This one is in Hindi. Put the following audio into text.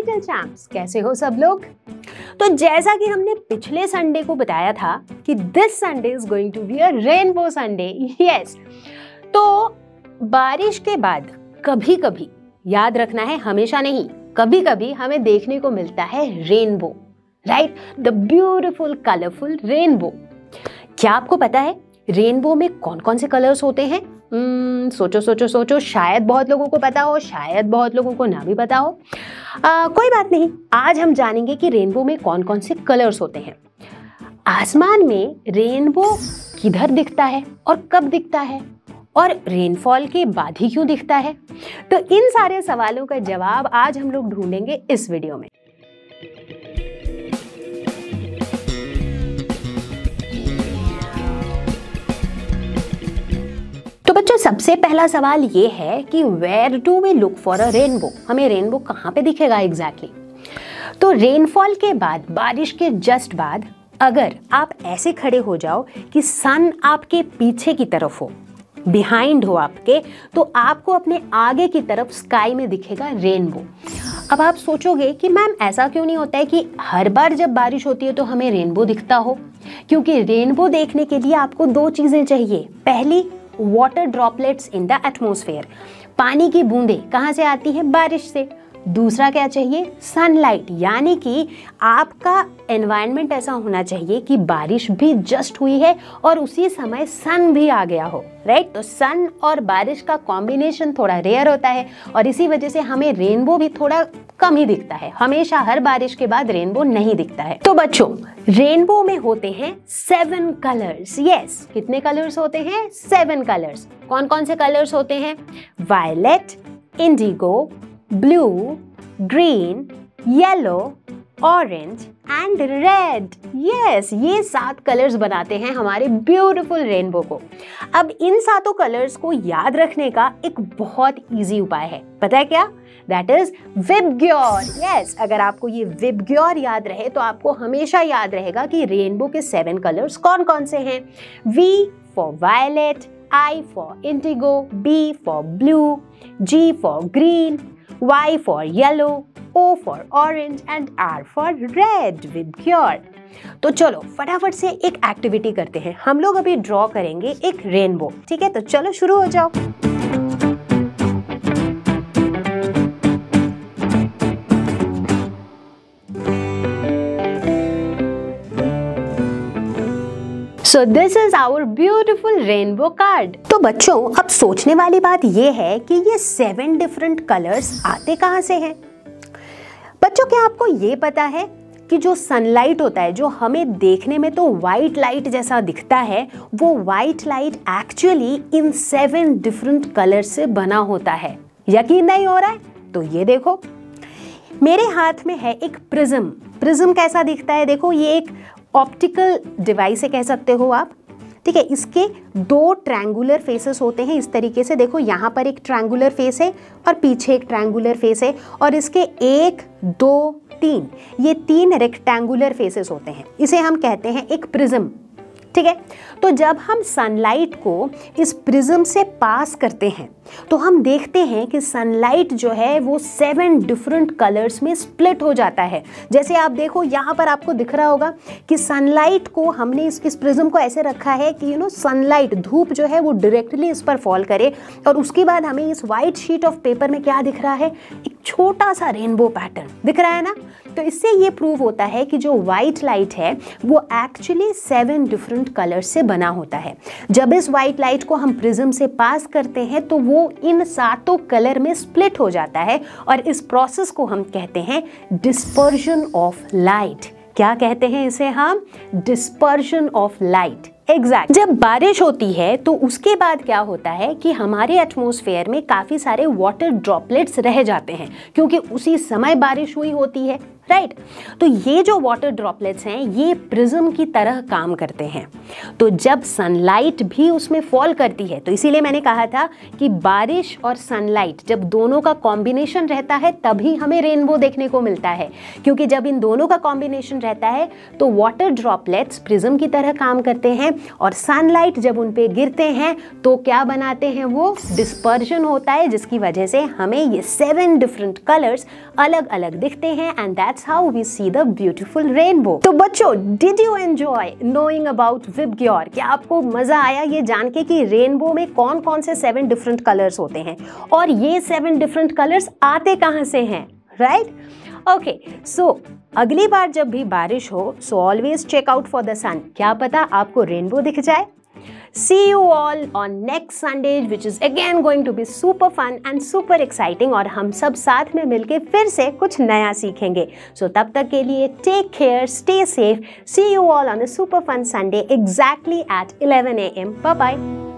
लिटिल चैम्प्स, कैसे हो सब लोग। तो जैसा कि हमने पिछले संडे को बताया था कि this Sunday is going to be a rainbow Sunday. Yes, तो बारिश के बाद कभी कभी, याद रखना है हमेशा नहीं, कभी कभी हमें देखने को मिलता है rainbow, right, the beautiful colourful rainbow. क्या आपको पता है रेनबो में कौन कौन से कलर्स होते हैं? सोचो सोचो सोचो, शायद बहुत लोगों को पता हो, शायद बहुत लोगों को ना भी पता हो। कोई बात नहीं, आज हम जानेंगे कि रेनबो में कौन कौन से कलर्स होते हैं। आसमान में रेनबो किधर दिखता है और कब दिखता है, और रेनफॉल के बाद ही क्यों दिखता है? तो इन सारे सवालों का जवाब आज हम लोग ढूंढेंगे इस वीडियो में। तो बच्चों, सबसे पहला सवाल ये है कि where do we look for a rainbow? हमें रेनबो कहाँ पे दिखेगा एग्जैक्टली? तो रेनफॉल के बाद, बारिश के जस्ट बाद, अगर आप ऐसे खड़े हो जाओ कि सन आपके पीछे की तरफ हो, बिहाइंड हो आपके, तो आपको अपने आगे की तरफ स्काई में दिखेगा रेनबो। अब आप सोचोगे कि मैम ऐसा क्यों नहीं होता है कि हर बार जब बारिश होती है तो हमें रेनबो दिखता हो? क्योंकि रेनबो देखने के लिए आपको दो चीजें चाहिए। पहली, water droplets in the atmosphere, पानी की बूंदें कहाँ से आती हैं? बारिश से। दूसरा क्या चाहिए? सनलाइट, यानी कि आपका एनवायरनमेंट ऐसा होना चाहिए कि बारिश भी जस्ट हुई है और उसी समय सन भी आ गया हो, राइट। तो सन और बारिश का कॉम्बिनेशन थोड़ा रेयर होता है और इसी वजह से हमें रेनबो भी थोड़ा कम ही दिखता है। हमेशा हर बारिश के बाद रेनबो नहीं दिखता है। तो बच्चों, रेनबो में होते हैं 7 कलर्स। यस, कितने कलर्स होते हैं? 7 कलर्स। कौन कौन से कलर्स होते हैं? Violet, indigo, blue, green, yellow, orange and red. Yes, ये 7 कलर्स बनाते हैं हमारे ब्यूटीफुल रेनबो को। अब इन 7 कलर्स को याद रखने का एक बहुत इजी उपाय है, पता है क्या? That is VIBGYOR. यस, अगर आपको ये विबग्योर याद रहे तो आपको हमेशा याद रहेगा कि रेनबो के 7 कलर्स कौन कौन से हैं। V for violet, I for indigo, B for blue, G for green, Y for yellow, O for orange and R for red. VIBGYOR. तो चलो फटाफट से एक एक्टिविटी करते हैं। हम लोग अभी ड्रॉ करेंगे एक रेनबो, ठीक है? तो चलो शुरू हो जाओ। So this is our beautiful rainbow card. तो बच्चों, अब सोचने वाली बात ये है कि ये 7 डिफरेंट कलर्स आते कहाँ से हैं? बच्चों, क्या आपको ये पता है कि जो सनलाइट होता है, जो हमें देखने में तो व्हाइट लाइट जैसा दिखता है, वो white light actually in 7 different colour से बना होता है। यकीन नहीं हो रहा है? तो ये देखो, मेरे हाथ में है एक प्रिज्म। प्रिज्म कैसा दिखता है? देखो, ये एक ऑप्टिकल डिवाइस है, कह सकते हो आप, ठीक है। इसके 2 ट्रायंगुलर फेसेस होते हैं इस तरीके से। देखो, यहाँ पर एक ट्रायंगुलर फेस है और पीछे एक ट्रायंगुलर फेस है, और इसके 1, 2, 3, ये 3 रेक्टेंगुलर फेसेस होते हैं। इसे हम कहते हैं एक प्रिज्म, ठीक है। तो जब हम सनलाइट को इस प्रिज्म से पास करते हैं तो हम देखते हैं कि सनलाइट जो है वो 7 डिफरेंट कलर्स में स्प्लिट हो जाता है। जैसे आप देखो, यहाँ पर आपको दिख रहा होगा कि सनलाइट को हमने इस प्रिज्म को ऐसे रखा है कि सनलाइट, धूप जो है वो डायरेक्टली इस पर फॉल करे, और उसके बाद हमें इस वाइट शीट ऑफ पेपर में क्या दिख रहा है? एक छोटा सा रेनबो पैटर्न दिख रहा है ना। तो इससे ये प्रूव होता है कि जो व्हाइट लाइट है वो एक्चुअली 7 डिफरेंट कलर्स से बना होता है। जब इस व्हाइट लाइट को हम प्रिज्म से पास करते हैं तो वो इन 7 कलर में स्प्लिट हो जाता है, और इस प्रोसेस को हम कहते हैं डिस्पर्जन ऑफ लाइट। क्या कहते हैं इसे हम? Dispersion of light. एग्जैक्ट। जब बारिश होती है तो उसके बाद क्या होता है कि हमारे एटमॉस्फेयर में काफी सारे वाटर ड्रॉपलेट्स रह जाते हैं, क्योंकि उसी समय बारिश हुई होती है, राइट। तो ये जो वाटर ड्रॉपलेट्स हैं ये प्रिज्म की तरह काम करते हैं। तो जब सनलाइट भी उसमें फॉल करती है, तो इसीलिए मैंने कहा था कि बारिश और सनलाइट जब दोनों का कॉम्बिनेशन रहता है तभी हमें रेनबो देखने को मिलता है, क्योंकि जब इन दोनों का कॉम्बिनेशन रहता है तो वाटर ड्रॉपलेट्स प्रिज्म की तरह काम करते हैं और सनलाइट जब उन पे गिरते हैं तो क्या बनाते हैं, वो डिस्पर्जन होता है, जिसकी वजह से हमें ये 7 डिफरेंट कलर्स अलग अलग दिखते हैं and that's how we see the beautiful rainbow. तो बच्चों, did you enjoy knowing about VIBGYOR? क्या आपको मजा आया ये जान के कि रेनबो में कौन कौन से 7 डिफरेंट कलर्स होते हैं और ये 7 डिफरेंट कलर्स आते कहां से हैं, राइट? ओके, सो अगली बार जब भी बारिश हो, so always check out for the sun. क्या पता आपको रेनबो दिख जाए। See you all on next Sunday, which is again going to be super fun and super exciting, और हम सब साथ में मिलके फिर से कुछ नया सीखेंगे। So तब तक के लिए take care, stay safe. See you all on a super fun Sunday exactly at 11 AM. Bye bye.